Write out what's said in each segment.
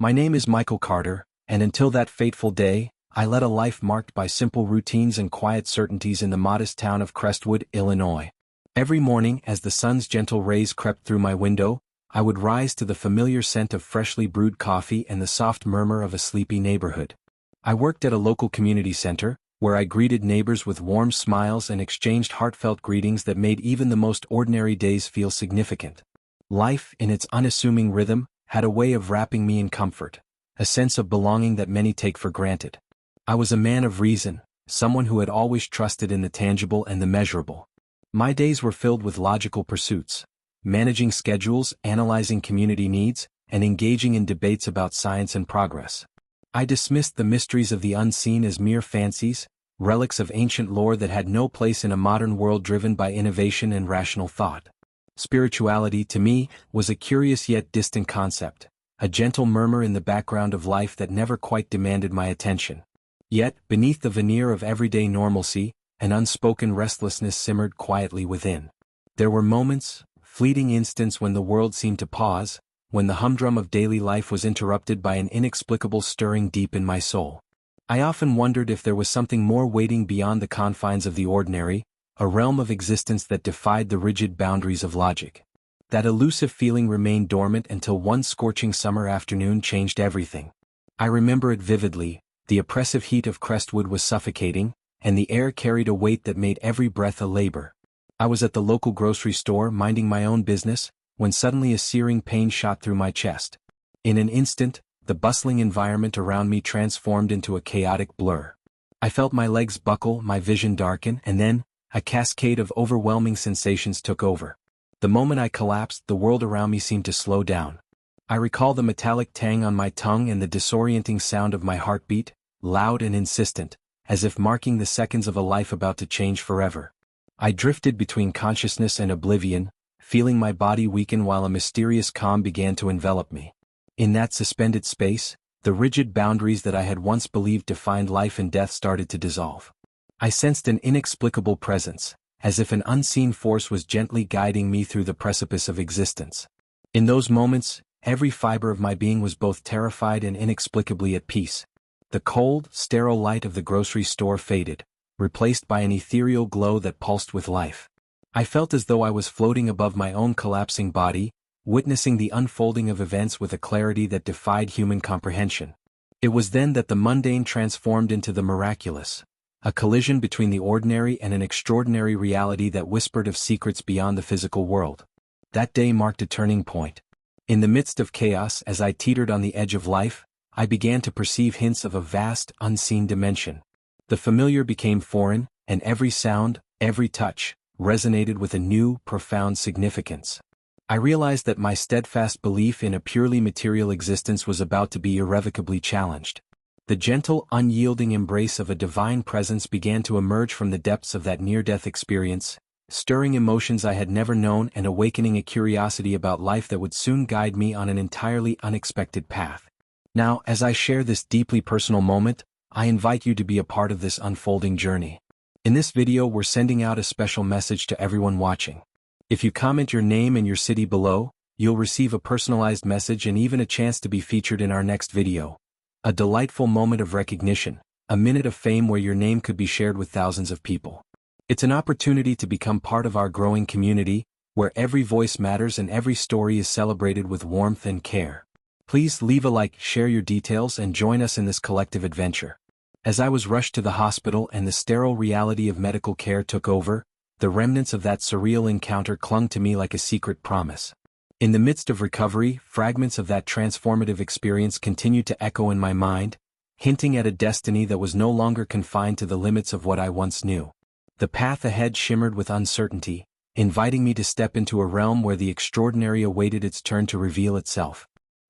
My name is Michael Carter, and until that fateful day, I led a life marked by simple routines and quiet certainties in the modest town of Crestwood, Illinois. Every morning, as the sun's gentle rays crept through my window, I would rise to the familiar scent of freshly brewed coffee and the soft murmur of a sleepy neighborhood. I worked at a local community center, where I greeted neighbors with warm smiles and exchanged heartfelt greetings that made even the most ordinary days feel significant. Life, in its unassuming rhythm, had a way of wrapping me in comfort, a sense of belonging that many take for granted. I was a man of reason, someone who had always trusted in the tangible and the measurable. My days were filled with logical pursuits, managing schedules, analyzing community needs, and engaging in debates about science and progress. I dismissed the mysteries of the unseen as mere fancies, relics of ancient lore that had no place in a modern world driven by innovation and rational thought. Spirituality, to me, was a curious yet distant concept, a gentle murmur in the background of life that never quite demanded my attention. Yet, beneath the veneer of everyday normalcy, an unspoken restlessness simmered quietly within. There were moments, fleeting instants when the world seemed to pause, when the humdrum of daily life was interrupted by an inexplicable stirring deep in my soul. I often wondered if there was something more waiting beyond the confines of the ordinary, a realm of existence that defied the rigid boundaries of logic. That elusive feeling remained dormant until one scorching summer afternoon changed everything. I remember it vividly. The oppressive heat of Crestwood was suffocating, and the air carried a weight that made every breath a labor. I was at the local grocery store minding my own business, when suddenly a searing pain shot through my chest. In an instant, the bustling environment around me transformed into a chaotic blur. I felt my legs buckle, my vision darken, and then, a cascade of overwhelming sensations took over. The moment I collapsed, the world around me seemed to slow down. I recall the metallic tang on my tongue and the disorienting sound of my heartbeat, loud and insistent, as if marking the seconds of a life about to change forever. I drifted between consciousness and oblivion, feeling my body weaken while a mysterious calm began to envelop me. In that suspended space, the rigid boundaries that I had once believed defined life and death started to dissolve. I sensed an inexplicable presence, as if an unseen force was gently guiding me through the precipice of existence. In those moments, every fiber of my being was both terrified and inexplicably at peace. The cold, sterile light of the grocery store faded, replaced by an ethereal glow that pulsed with life. I felt as though I was floating above my own collapsing body, witnessing the unfolding of events with a clarity that defied human comprehension. It was then that the mundane transformed into the miraculous, a collision between the ordinary and an extraordinary reality that whispered of secrets beyond the physical world. That day marked a turning point. In the midst of chaos, as I teetered on the edge of life, I began to perceive hints of a vast, unseen dimension. The familiar became foreign, and every sound, every touch, resonated with a new, profound significance. I realized that my steadfast belief in a purely material existence was about to be irrevocably challenged. The gentle, unyielding embrace of a divine presence began to emerge from the depths of that near-death experience, stirring emotions I had never known and awakening a curiosity about life that would soon guide me on an entirely unexpected path. Now, as I share this deeply personal moment, I invite you to be a part of this unfolding journey. In this video, we're sending out a special message to everyone watching. If you comment your name and your city below, you'll receive a personalized message and even a chance to be featured in our next video. A delightful moment of recognition, a minute of fame where your name could be shared with thousands of people. It's an opportunity to become part of our growing community, where every voice matters and every story is celebrated with warmth and care. Please leave a like, share your details, and join us in this collective adventure. As I was rushed to the hospital and the sterile reality of medical care took over, the remnants of that surreal encounter clung to me like a secret promise. In the midst of recovery, fragments of that transformative experience continued to echo in my mind, hinting at a destiny that was no longer confined to the limits of what I once knew. The path ahead shimmered with uncertainty, inviting me to step into a realm where the extraordinary awaited its turn to reveal itself.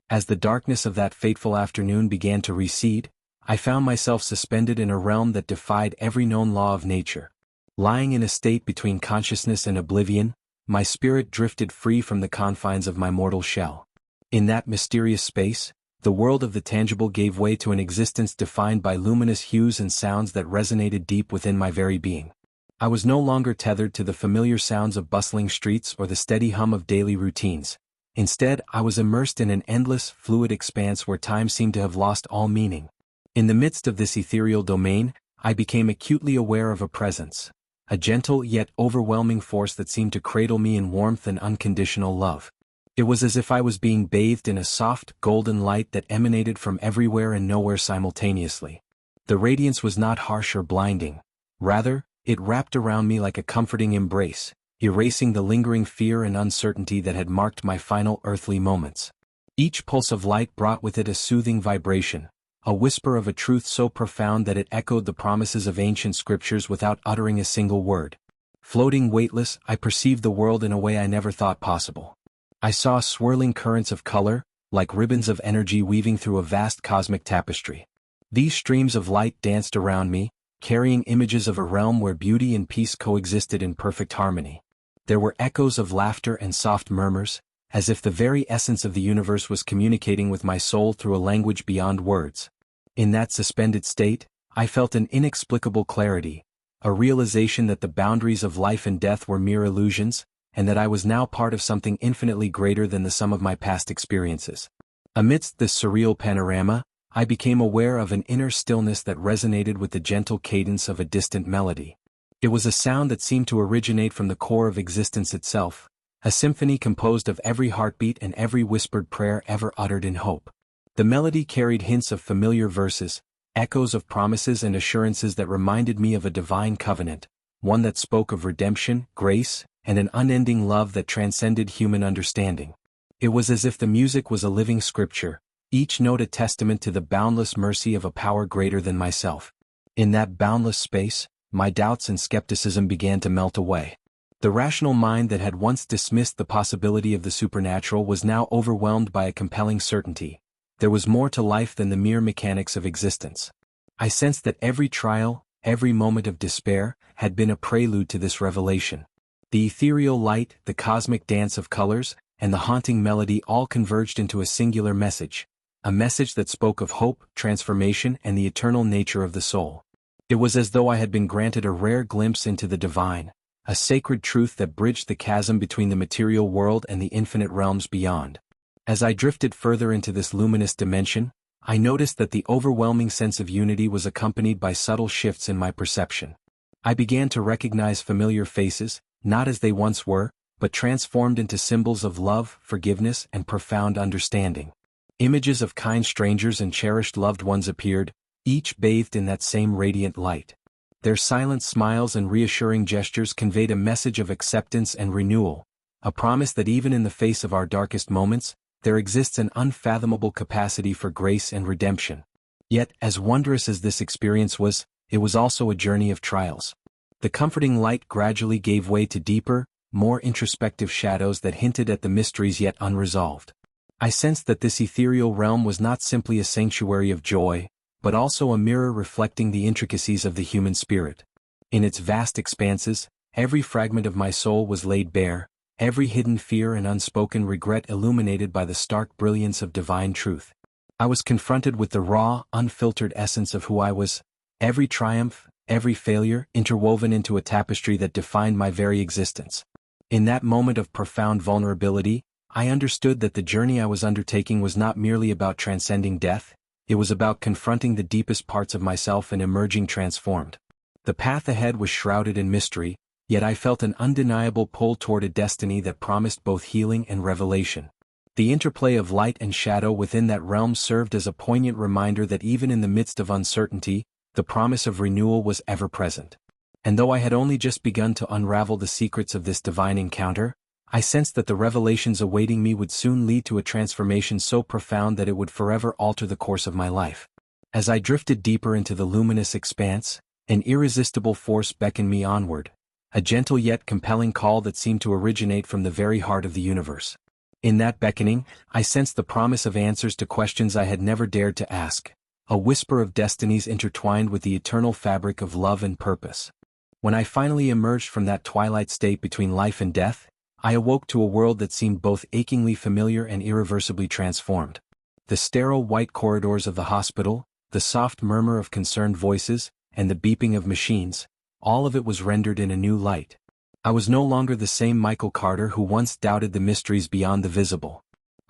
As the darkness of that fateful afternoon began to recede, I found myself suspended in a realm that defied every known law of nature. Lying in a state between consciousness and oblivion, my spirit drifted free from the confines of my mortal shell. In that mysterious space, the world of the tangible gave way to an existence defined by luminous hues and sounds that resonated deep within my very being. I was no longer tethered to the familiar sounds of bustling streets or the steady hum of daily routines. Instead, I was immersed in an endless, fluid expanse where time seemed to have lost all meaning. In the midst of this ethereal domain, I became acutely aware of a presence, a gentle yet overwhelming force that seemed to cradle me in warmth and unconditional love. It was as if I was being bathed in a soft, golden light that emanated from everywhere and nowhere simultaneously. The radiance was not harsh or blinding. Rather, it wrapped around me like a comforting embrace, erasing the lingering fear and uncertainty that had marked my final earthly moments. Each pulse of light brought with it a soothing vibration, a whisper of a truth so profound that it echoed the promises of ancient scriptures without uttering a single word. Floating weightless, I perceived the world in a way I never thought possible. I saw swirling currents of color, like ribbons of energy weaving through a vast cosmic tapestry. These streams of light danced around me, carrying images of a realm where beauty and peace coexisted in perfect harmony. There were echoes of laughter and soft murmurs, as if the very essence of the universe was communicating with my soul through a language beyond words. In that suspended state, I felt an inexplicable clarity, a realization that the boundaries of life and death were mere illusions, and that I was now part of something infinitely greater than the sum of my past experiences. Amidst this surreal panorama, I became aware of an inner stillness that resonated with the gentle cadence of a distant melody. It was a sound that seemed to originate from the core of existence itself, a symphony composed of every heartbeat and every whispered prayer ever uttered in hope. The melody carried hints of familiar verses, echoes of promises and assurances that reminded me of a divine covenant, one that spoke of redemption, grace, and an unending love that transcended human understanding. It was as if the music was a living scripture, each note a testament to the boundless mercy of a power greater than myself. In that boundless space, my doubts and skepticism began to melt away. The rational mind that had once dismissed the possibility of the supernatural was now overwhelmed by a compelling certainty. There was more to life than the mere mechanics of existence. I sensed that every trial, every moment of despair, had been a prelude to this revelation. The ethereal light, the cosmic dance of colors, and the haunting melody all converged into a singular message, a message that spoke of hope, transformation, and the eternal nature of the soul. It was as though I had been granted a rare glimpse into the divine, a sacred truth that bridged the chasm between the material world and the infinite realms beyond. As I drifted further into this luminous dimension, I noticed that the overwhelming sense of unity was accompanied by subtle shifts in my perception. I began to recognize familiar faces, not as they once were, but transformed into symbols of love, forgiveness, and profound understanding. Images of kind strangers and cherished loved ones appeared, each bathed in that same radiant light. Their silent smiles and reassuring gestures conveyed a message of acceptance and renewal, a promise that even in the face of our darkest moments, there exists an unfathomable capacity for grace and redemption. Yet, as wondrous as this experience was, it was also a journey of trials. The comforting light gradually gave way to deeper, more introspective shadows that hinted at the mysteries yet unresolved. I sensed that this ethereal realm was not simply a sanctuary of joy, but also a mirror reflecting the intricacies of the human spirit. In its vast expanses, every fragment of my soul was laid bare, every hidden fear and unspoken regret illuminated by the stark brilliance of divine truth. I was confronted with the raw, unfiltered essence of who I was, every triumph, every failure interwoven into a tapestry that defined my very existence. In that moment of profound vulnerability, I understood that the journey I was undertaking was not merely about transcending death, it was about confronting the deepest parts of myself and emerging transformed. The path ahead was shrouded in mystery, yet I felt an undeniable pull toward a destiny that promised both healing and revelation. The interplay of light and shadow within that realm served as a poignant reminder that even in the midst of uncertainty, the promise of renewal was ever present. And though I had only just begun to unravel the secrets of this divine encounter, I sensed that the revelations awaiting me would soon lead to a transformation so profound that it would forever alter the course of my life. As I drifted deeper into the luminous expanse, an irresistible force beckoned me onward, a gentle yet compelling call that seemed to originate from the very heart of the universe. In that beckoning, I sensed the promise of answers to questions I had never dared to ask, a whisper of destinies intertwined with the eternal fabric of love and purpose. When I finally emerged from that twilight state between life and death, I awoke to a world that seemed both achingly familiar and irreversibly transformed. The sterile white corridors of the hospital, the soft murmur of concerned voices, and the beeping of machines, all of it was rendered in a new light. I was no longer the same Michael Carter who once doubted the mysteries beyond the visible.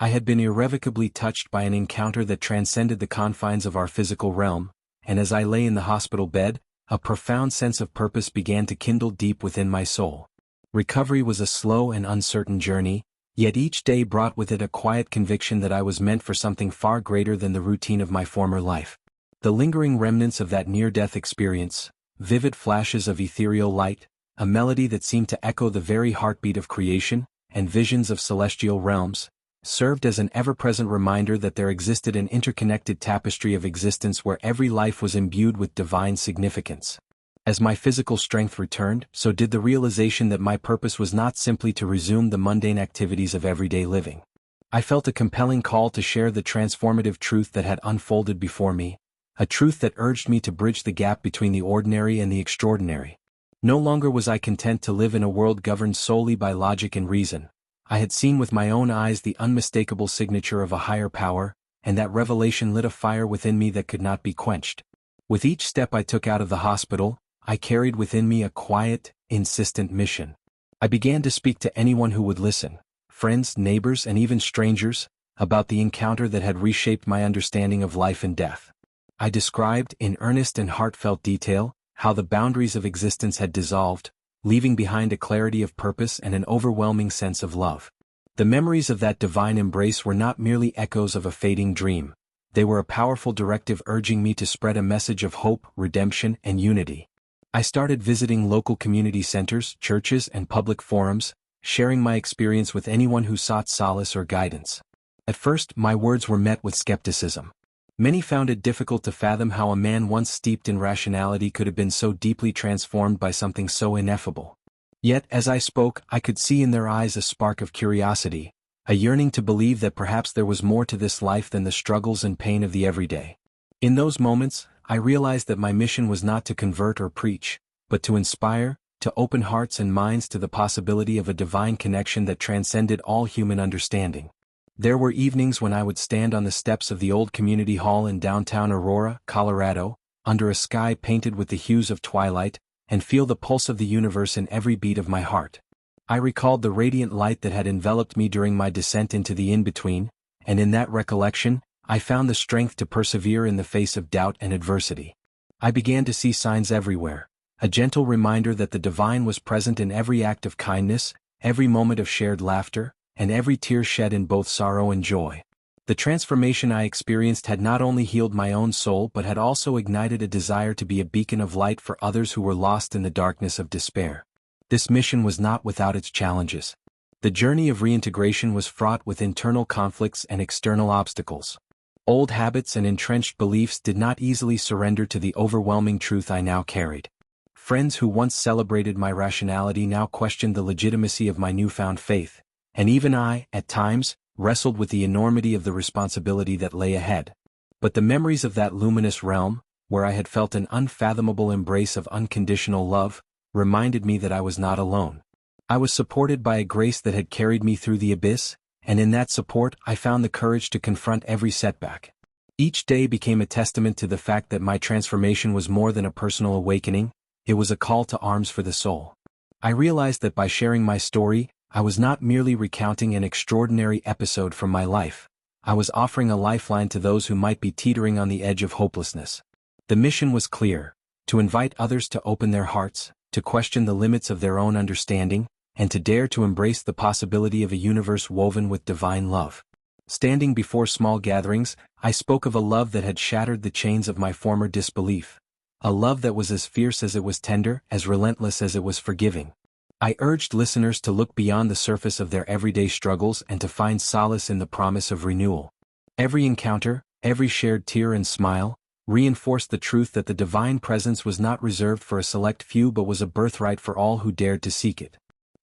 I had been irrevocably touched by an encounter that transcended the confines of our physical realm, and as I lay in the hospital bed, a profound sense of purpose began to kindle deep within my soul. Recovery was a slow and uncertain journey, yet each day brought with it a quiet conviction that I was meant for something far greater than the routine of my former life. The lingering remnants of that near-death experience, vivid flashes of ethereal light, a melody that seemed to echo the very heartbeat of creation, and visions of celestial realms, served as an ever-present reminder that there existed an interconnected tapestry of existence where every life was imbued with divine significance. As my physical strength returned, so did the realization that my purpose was not simply to resume the mundane activities of everyday living. I felt a compelling call to share the transformative truth that had unfolded before me, a truth that urged me to bridge the gap between the ordinary and the extraordinary. No longer was I content to live in a world governed solely by logic and reason. I had seen with my own eyes the unmistakable signature of a higher power, and that revelation lit a fire within me that could not be quenched. With each step I took out of the hospital, I carried within me a quiet, insistent mission. I began to speak to anyone who would listen, friends, neighbors, and even strangers, about the encounter that had reshaped my understanding of life and death. I described, in earnest and heartfelt detail, how the boundaries of existence had dissolved, leaving behind a clarity of purpose and an overwhelming sense of love. The memories of that divine embrace were not merely echoes of a fading dream. They were a powerful directive urging me to spread a message of hope, redemption, and unity. I started visiting local community centers, churches, and public forums, sharing my experience with anyone who sought solace or guidance. At first, my words were met with skepticism. Many found it difficult to fathom how a man once steeped in rationality could have been so deeply transformed by something so ineffable. Yet, as I spoke, I could see in their eyes a spark of curiosity, a yearning to believe that perhaps there was more to this life than the struggles and pain of the everyday. In those moments, I realized that my mission was not to convert or preach, but to inspire, to open hearts and minds to the possibility of a divine connection that transcended all human understanding. There were evenings when I would stand on the steps of the old community hall in downtown Aurora, Colorado, under a sky painted with the hues of twilight, and feel the pulse of the universe in every beat of my heart. I recalled the radiant light that had enveloped me during my descent into the in-between, and in that recollection, I found the strength to persevere in the face of doubt and adversity. I began to see signs everywhere, a gentle reminder that the divine was present in every act of kindness, every moment of shared laughter, and every tear shed in both sorrow and joy. The transformation I experienced had not only healed my own soul but had also ignited a desire to be a beacon of light for others who were lost in the darkness of despair. This mission was not without its challenges. The journey of reintegration was fraught with internal conflicts and external obstacles. Old habits and entrenched beliefs did not easily surrender to the overwhelming truth I now carried. Friends who once celebrated my rationality now questioned the legitimacy of my newfound faith, and even I, at times, wrestled with the enormity of the responsibility that lay ahead. But the memories of that luminous realm, where I had felt an unfathomable embrace of unconditional love, reminded me that I was not alone. I was supported by a grace that had carried me through the abyss, and in that support I found the courage to confront every setback. Each day became a testament to the fact that my transformation was more than a personal awakening, it was a call to arms for the soul. I realized that by sharing my story, I was not merely recounting an extraordinary episode from my life. I was offering a lifeline to those who might be teetering on the edge of hopelessness. The mission was clear: to invite others to open their hearts, to question the limits of their own understanding, and to dare to embrace the possibility of a universe woven with divine love. Standing before small gatherings, I spoke of a love that had shattered the chains of my former disbelief. A love that was as fierce as it was tender, as relentless as it was forgiving. I urged listeners to look beyond the surface of their everyday struggles and to find solace in the promise of renewal. Every encounter, every shared tear and smile, reinforced the truth that the divine presence was not reserved for a select few but was a birthright for all who dared to seek it.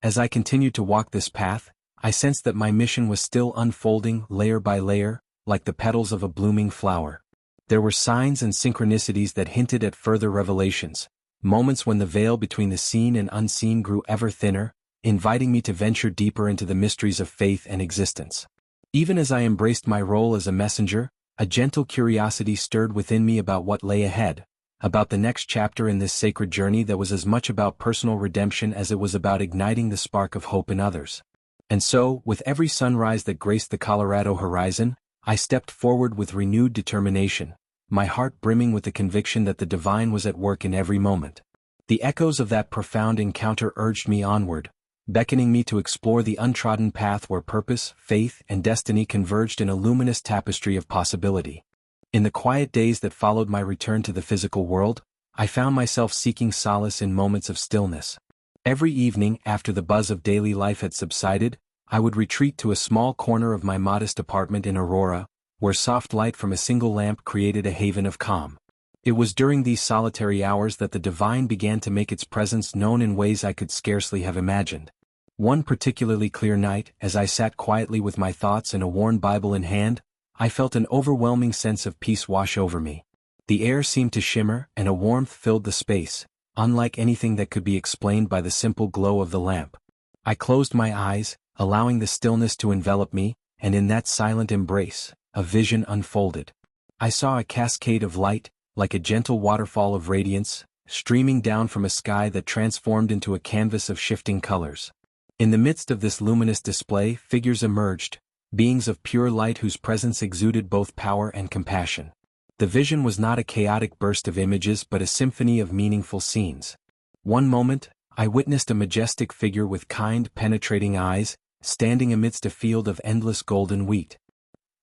As I continued to walk this path, I sensed that my mission was still unfolding layer by layer, like the petals of a blooming flower. There were signs and synchronicities that hinted at further revelations, moments when the veil between the seen and unseen grew ever thinner, inviting me to venture deeper into the mysteries of faith and existence. Even as I embraced my role as a messenger, a gentle curiosity stirred within me about what lay ahead, about the next chapter in this sacred journey that was as much about personal redemption as it was about igniting the spark of hope in others. And so, with every sunrise that graced the Colorado horizon, I stepped forward with renewed determination, my heart brimming with the conviction that the divine was at work in every moment. The echoes of that profound encounter urged me onward, beckoning me to explore the untrodden path where purpose, faith, and destiny converged in a luminous tapestry of possibility. In the quiet days that followed my return to the physical world, I found myself seeking solace in moments of stillness. Every evening, after the buzz of daily life had subsided, I would retreat to a small corner of my modest apartment in Aurora, where soft light from a single lamp created a haven of calm. It was during these solitary hours that the divine began to make its presence known in ways I could scarcely have imagined. One particularly clear night, as I sat quietly with my thoughts and a worn Bible in hand, I felt an overwhelming sense of peace wash over me. The air seemed to shimmer, and a warmth filled the space, unlike anything that could be explained by the simple glow of the lamp. I closed my eyes, allowing the stillness to envelop me, and in that silent embrace, a vision unfolded. I saw a cascade of light, like a gentle waterfall of radiance, streaming down from a sky that transformed into a canvas of shifting colors. In the midst of this luminous display, figures emerged, beings of pure light whose presence exuded both power and compassion. The vision was not a chaotic burst of images but a symphony of meaningful scenes. One moment, I witnessed a majestic figure with kind, penetrating eyes, standing amidst a field of endless golden wheat.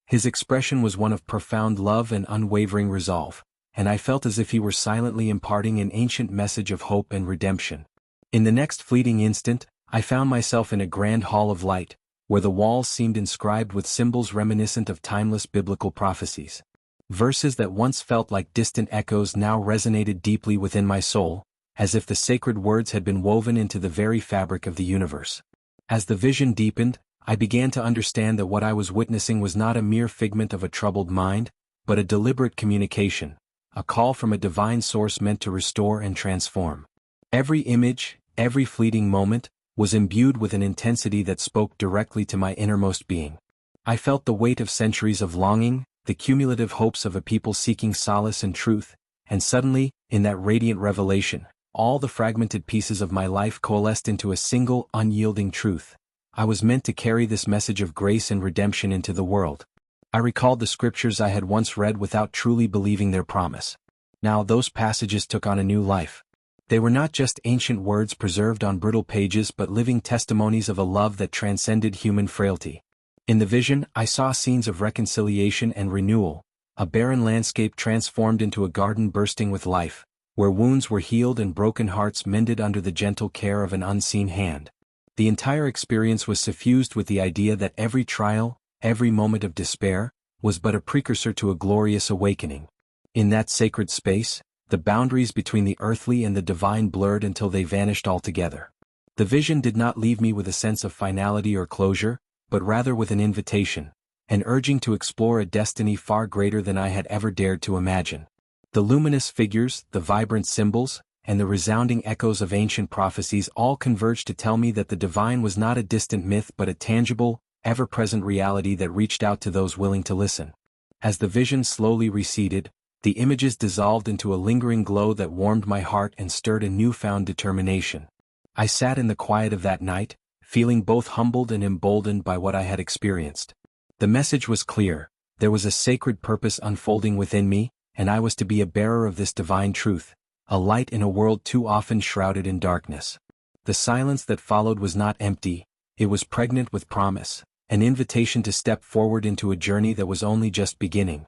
His expression was one of profound love and unwavering resolve, and I felt as if he were silently imparting an ancient message of hope and redemption. In the next fleeting instant, I found myself in a grand hall of light, where the walls seemed inscribed with symbols reminiscent of timeless biblical prophecies. Verses that once felt like distant echoes now resonated deeply within my soul, as if the sacred words had been woven into the very fabric of the universe. As the vision deepened, I began to understand that what I was witnessing was not a mere figment of a troubled mind, but a deliberate communication, a call from a divine source meant to restore and transform. Every image, every fleeting moment, was imbued with an intensity that spoke directly to my innermost being. I felt the weight of centuries of longing, the cumulative hopes of a people seeking solace and truth, and suddenly, in that radiant revelation, all the fragmented pieces of my life coalesced into a single, unyielding truth. I was meant to carry this message of grace and redemption into the world. I recalled the scriptures I had once read without truly believing their promise. Now those passages took on a new life. They were not just ancient words preserved on brittle pages but living testimonies of a love that transcended human frailty. In the vision, I saw scenes of reconciliation and renewal, a barren landscape transformed into a garden bursting with life, where wounds were healed and broken hearts mended under the gentle care of an unseen hand. The entire experience was suffused with the idea that every trial, every moment of despair, was but a precursor to a glorious awakening. In that sacred space, the boundaries between the earthly and the divine blurred until they vanished altogether. The vision did not leave me with a sense of finality or closure, but rather with an invitation, an urging to explore a destiny far greater than I had ever dared to imagine. The luminous figures, the vibrant symbols, and the resounding echoes of ancient prophecies all converged to tell me that the divine was not a distant myth but a tangible, ever-present reality that reached out to those willing to listen. As the vision slowly receded, the images dissolved into a lingering glow that warmed my heart and stirred a newfound determination. I sat in the quiet of that night, feeling both humbled and emboldened by what I had experienced. The message was clear: there was a sacred purpose unfolding within me, and I was to be a bearer of this divine truth, a light in a world too often shrouded in darkness. The silence that followed was not empty, it was pregnant with promise, an invitation to step forward into a journey that was only just beginning.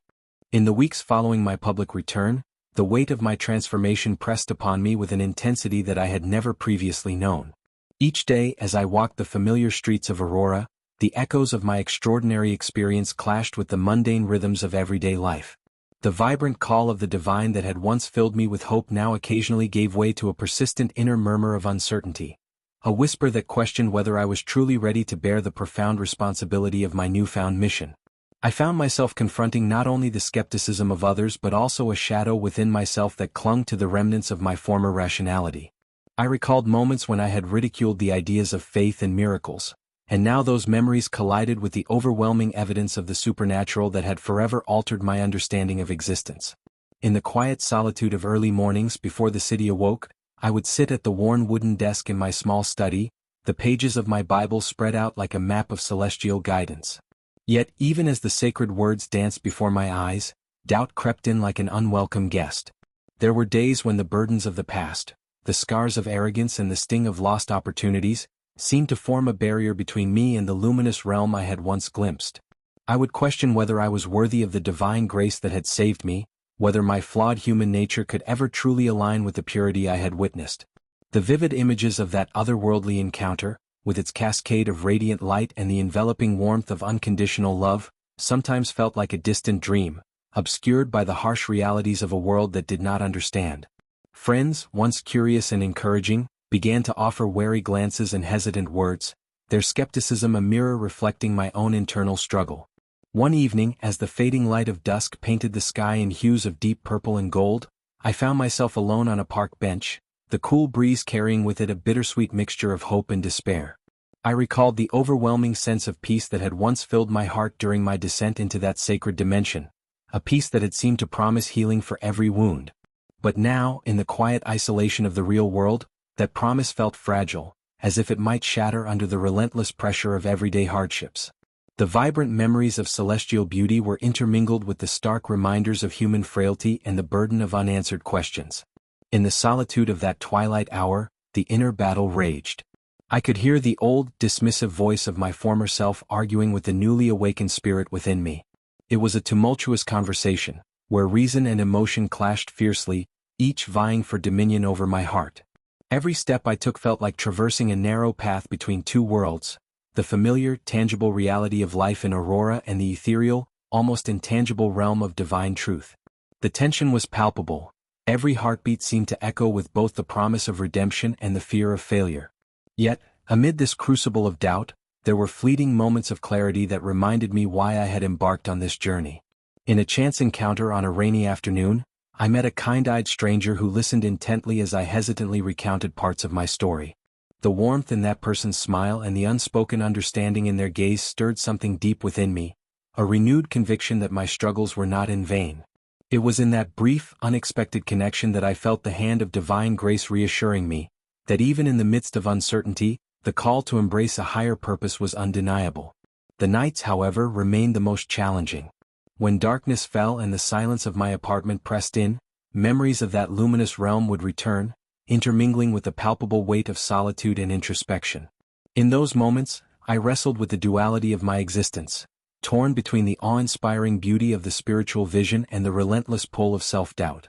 In the weeks following my public return, the weight of my transformation pressed upon me with an intensity that I had never previously known. Each day as I walked the familiar streets of Aurora, the echoes of my extraordinary experience clashed with the mundane rhythms of everyday life. The vibrant call of the divine that had once filled me with hope now occasionally gave way to a persistent inner murmur of uncertainty, a whisper that questioned whether I was truly ready to bear the profound responsibility of my newfound mission. I found myself confronting not only the skepticism of others but also a shadow within myself that clung to the remnants of my former rationality. I recalled moments when I had ridiculed the ideas of faith and miracles, and now those memories collided with the overwhelming evidence of the supernatural that had forever altered my understanding of existence. In the quiet solitude of early mornings before the city awoke, I would sit at the worn wooden desk in my small study, the pages of my Bible spread out like a map of celestial guidance. Yet, even as the sacred words danced before my eyes, doubt crept in like an unwelcome guest. There were days when the burdens of the past, the scars of arrogance and the sting of lost opportunities, seemed to form a barrier between me and the luminous realm I had once glimpsed. I would question whether I was worthy of the divine grace that had saved me, whether my flawed human nature could ever truly align with the purity I had witnessed. The vivid images of that otherworldly encounter, with its cascade of radiant light and the enveloping warmth of unconditional love, sometimes felt like a distant dream, obscured by the harsh realities of a world that did not understand. Friends, once curious and encouraging, began to offer wary glances and hesitant words, their skepticism a mirror reflecting my own internal struggle. One evening, as the fading light of dusk painted the sky in hues of deep purple and gold, I found myself alone on a park bench, the cool breeze carrying with it a bittersweet mixture of hope and despair. I recalled the overwhelming sense of peace that had once filled my heart during my descent into that sacred dimension, a peace that had seemed to promise healing for every wound. But now, in the quiet isolation of the real world, that promise felt fragile, as if it might shatter under the relentless pressure of everyday hardships. The vibrant memories of celestial beauty were intermingled with the stark reminders of human frailty and the burden of unanswered questions. In the solitude of that twilight hour, the inner battle raged. I could hear the old, dismissive voice of my former self arguing with the newly awakened spirit within me. It was a tumultuous conversation, where reason and emotion clashed fiercely, each vying for dominion over my heart. Every step I took felt like traversing a narrow path between two worlds, the familiar, tangible reality of life in Aurora and the ethereal, almost intangible realm of divine truth. The tension was palpable. Every heartbeat seemed to echo with both the promise of redemption and the fear of failure. Yet, amid this crucible of doubt, there were fleeting moments of clarity that reminded me why I had embarked on this journey. In a chance encounter on a rainy afternoon, I met a kind-eyed stranger who listened intently as I hesitantly recounted parts of my story. The warmth in that person's smile and the unspoken understanding in their gaze stirred something deep within me, a renewed conviction that my struggles were not in vain. It was in that brief, unexpected connection that I felt the hand of divine grace reassuring me, that even in the midst of uncertainty, the call to embrace a higher purpose was undeniable. The nights, however, remained the most challenging. When darkness fell and the silence of my apartment pressed in, memories of that luminous realm would return, intermingling with the palpable weight of solitude and introspection. In those moments, I wrestled with the duality of my existence, torn between the awe-inspiring beauty of the spiritual vision and the relentless pull of self-doubt.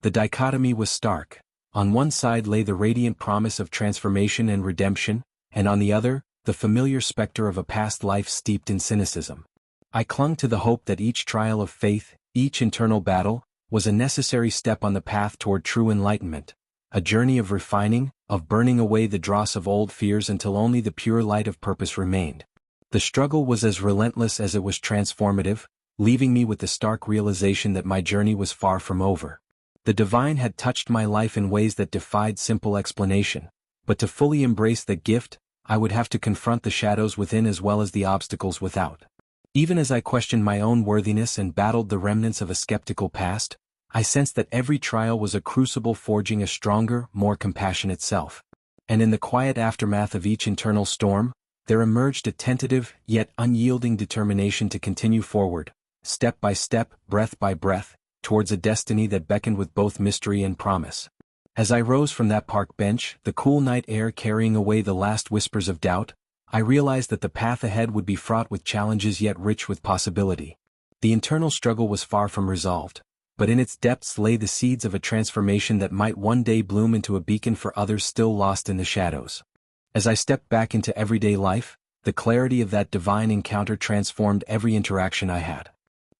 The dichotomy was stark. On one side lay the radiant promise of transformation and redemption, and on the other, the familiar specter of a past life steeped in cynicism. I clung to the hope that each trial of faith, each internal battle, was a necessary step on the path toward true enlightenment, a journey of refining, of burning away the dross of old fears until only the pure light of purpose remained. The struggle was as relentless as it was transformative, leaving me with the stark realization that my journey was far from over. The divine had touched my life in ways that defied simple explanation, but to fully embrace that gift, I would have to confront the shadows within as well as the obstacles without. Even as I questioned my own worthiness and battled the remnants of a skeptical past, I sensed that every trial was a crucible forging a stronger, more compassionate self. And in the quiet aftermath of each internal storm, there emerged a tentative, yet unyielding determination to continue forward, step by step, breath by breath, towards a destiny that beckoned with both mystery and promise. As I rose from that park bench, the cool night air carrying away the last whispers of doubt, I realized that the path ahead would be fraught with challenges yet rich with possibility. The internal struggle was far from resolved, but in its depths lay the seeds of a transformation that might one day bloom into a beacon for others still lost in the shadows. As I stepped back into everyday life, the clarity of that divine encounter transformed every interaction I had.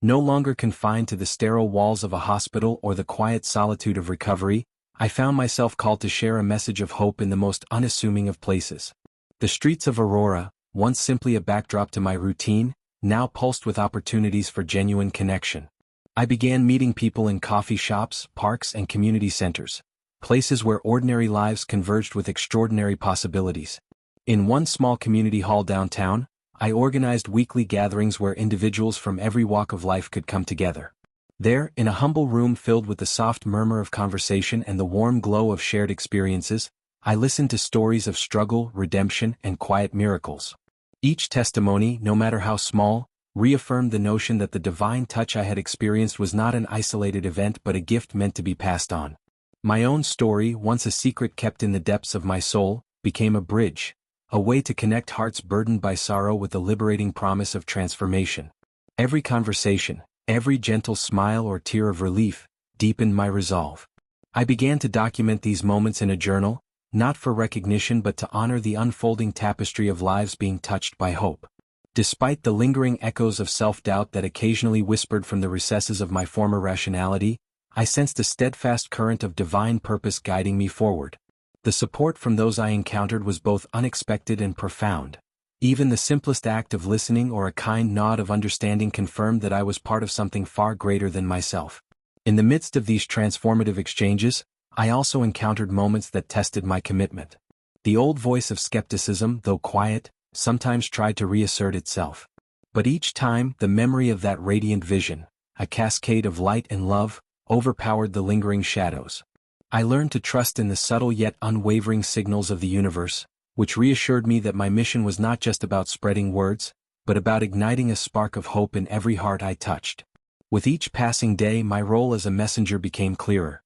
No longer confined to the sterile walls of a hospital or the quiet solitude of recovery, I found myself called to share a message of hope in the most unassuming of places. The streets of Aurora, once simply a backdrop to my routine, now pulsed with opportunities for genuine connection. I began meeting people in coffee shops, parks, and community centers, places where ordinary lives converged with extraordinary possibilities. In one small community hall downtown, I organized weekly gatherings where individuals from every walk of life could come together. There, in a humble room filled with the soft murmur of conversation and the warm glow of shared experiences, I listened to stories of struggle, redemption, and quiet miracles. Each testimony, no matter how small, reaffirmed the notion that the divine touch I had experienced was not an isolated event but a gift meant to be passed on. My own story, once a secret kept in the depths of my soul, became a bridge, a way to connect hearts burdened by sorrow with the liberating promise of transformation. Every conversation, every gentle smile or tear of relief, deepened my resolve. I began to document these moments in a journal, not for recognition but to honor the unfolding tapestry of lives being touched by hope. Despite the lingering echoes of self-doubt that occasionally whispered from the recesses of my former rationality, I sensed a steadfast current of divine purpose guiding me forward. The support from those I encountered was both unexpected and profound. Even the simplest act of listening or a kind nod of understanding confirmed that I was part of something far greater than myself. In the midst of these transformative exchanges, I also encountered moments that tested my commitment. The old voice of skepticism, though quiet, sometimes tried to reassert itself. But each time, the memory of that radiant vision, a cascade of light and love, overpowered the lingering shadows. I learned to trust in the subtle yet unwavering signals of the universe, which reassured me that my mission was not just about spreading words, but about igniting a spark of hope in every heart I touched. With each passing day, my role as a messenger became clearer.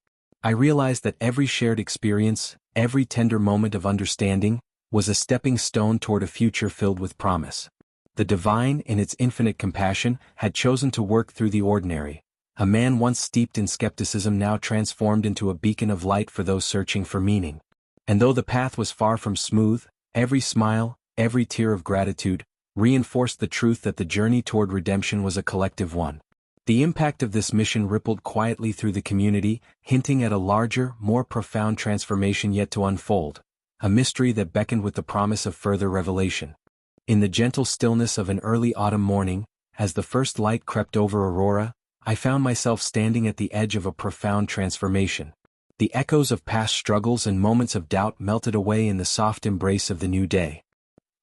I realized that every shared experience, every tender moment of understanding, was a stepping stone toward a future filled with promise. The divine, in its infinite compassion, had chosen to work through the ordinary. A man once steeped in skepticism now transformed into a beacon of light for those searching for meaning. And though the path was far from smooth, every smile, every tear of gratitude, reinforced the truth that the journey toward redemption was a collective one. The impact of this mission rippled quietly through the community, hinting at a larger, more profound transformation yet to unfold, a mystery that beckoned with the promise of further revelation. In the gentle stillness of an early autumn morning, as the first light crept over Aurora, I found myself standing at the edge of a profound transformation. The echoes of past struggles and moments of doubt melted away in the soft embrace of the new day.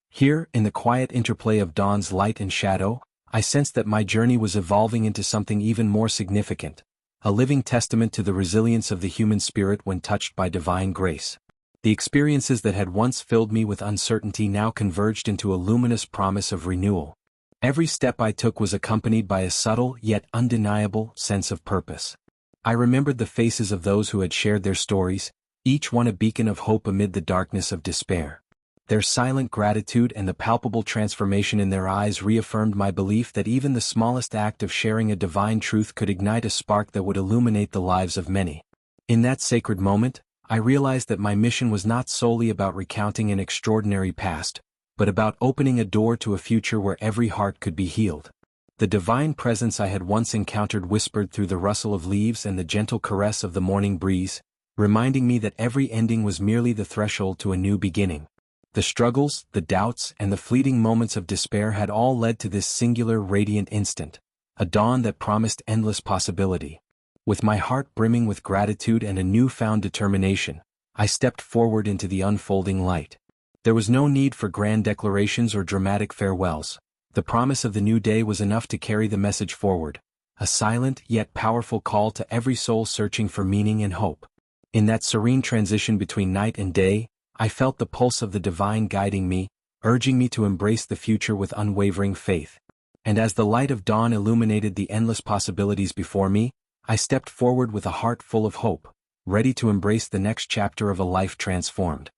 Here, in the quiet interplay of dawn's light and shadow, I sensed that my journey was evolving into something even more significant, a living testament to the resilience of the human spirit when touched by divine grace. The experiences that had once filled me with uncertainty now converged into a luminous promise of renewal. Every step I took was accompanied by a subtle yet undeniable sense of purpose. I remembered the faces of those who had shared their stories, each one a beacon of hope amid the darkness of despair. Their silent gratitude and the palpable transformation in their eyes reaffirmed my belief that even the smallest act of sharing a divine truth could ignite a spark that would illuminate the lives of many. In that sacred moment, I realized that my mission was not solely about recounting an extraordinary past, but about opening a door to a future where every heart could be healed. The divine presence I had once encountered whispered through the rustle of leaves and the gentle caress of the morning breeze, reminding me that every ending was merely the threshold to a new beginning. The struggles, the doubts, and the fleeting moments of despair had all led to this singular radiant instant, a dawn that promised endless possibility. With my heart brimming with gratitude and a newfound determination, I stepped forward into the unfolding light. There was no need for grand declarations or dramatic farewells. The promise of the new day was enough to carry the message forward, a silent yet powerful call to every soul searching for meaning and hope. In that serene transition between night and day, I felt the pulse of the divine guiding me, urging me to embrace the future with unwavering faith. And as the light of dawn illuminated the endless possibilities before me, I stepped forward with a heart full of hope, ready to embrace the next chapter of a life transformed.